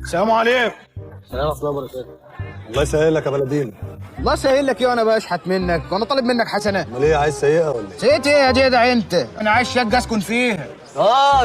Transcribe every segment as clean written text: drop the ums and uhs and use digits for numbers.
السلام عليكم. السلام ورحمة الله وبركاته. الله يسهلك يا بلدين. الله يسهل لك. وانا بشحت منك وانا طالب منك حسنه. امال ايه، عايز سيئه ولا ايه؟ سيت ايه يا جدع انت؟ انا عايز شقه اسكن فيها.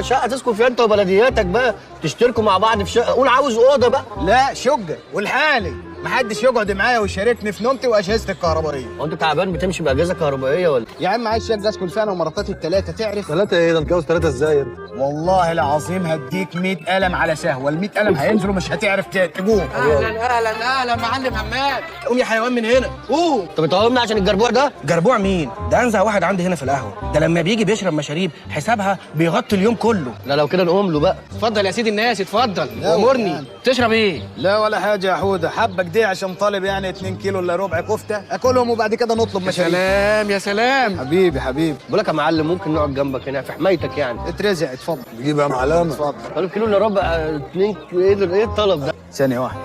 شقة تسكن فيها انت وبلدياتك بقى، تشتركوا مع بعض في شقة، قول عاوز أوضة بقى. لا شقه والحالي، محدش يقعد معايا ويشاركني في نومتي واجهزتي الكهربائيه. هو انت تعبان بتمشي بأجهزة كهربائية ولا؟ يا عم عايز شقه اسكن فيها انا ومراتاتي الثلاثه، تعرف؟ ثلاثه ايه ده؟ متجوز ثلاثه ازاي انت؟ والله العظيم هديك 100 قلم على سهوه، ال 100 قلم هينزلوا مش هتعرف تقوم. اهلا معلم حماد. قوم يا حيوان من هنا قوم. انت بتقومنا عشان الجربوع ده؟ جربوع مين؟ ده انزع واحد عندي هنا في القهوه، ده لما بيجي بيشرب مشاريب حسابها بيغطي اليوم كله. لا لو كده نقوم له بقى. اتفضل يا سيدي الناس، اتفضل لا امرني. والله. تشرب ايه؟ لا ولا حاجه يا حوده، حبك دي عشان طالب يعني 2 كيلو الا ربع كفته اكلهم وبعد كده نطلب مشاريب. سلام يا سلام. حبيبي بقول لك يا معلم ممكن نقعد جنبك هنا في حمايتك يعني. اترزع اتفضل. تجيب يا معلمه. اتفضل. طالب كيلو الا ربع 2 ايه الطلب ده؟ ثانيه واحده.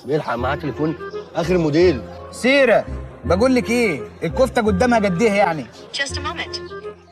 بيلحق معاه تليفون آخر موديل. سيره بقول لك ايه، الكفته قدامها قد ايه يعني؟ Just a moment.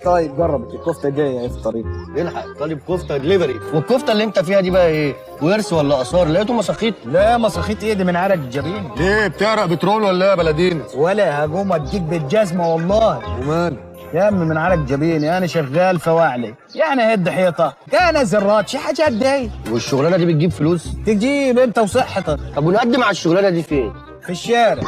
طيب جرب الكفته جايه اهي في الطريق. بيلحق طالب كفتة دليفري. والكفتة اللي انت فيها دي بقى ايه؟ ورث ولا آثار؟ لقيته مساخيط؟ لا مساخيط ايه دي، من عرق الجبين. ليه بتعرق بترول ولا ايه يا بلدين؟ ولا هقوم اديك بالجزمه والله. ومال؟ يا عم من عرق جبيني، انا شغال فواعلي يعني، هد حيطه كان زرات شي حاجات دي والشغلانة دي بتجيب فلوس؟ تجيب انت وصحتك. طب ونقدم على الشغلانة دي فين؟ في الشارع.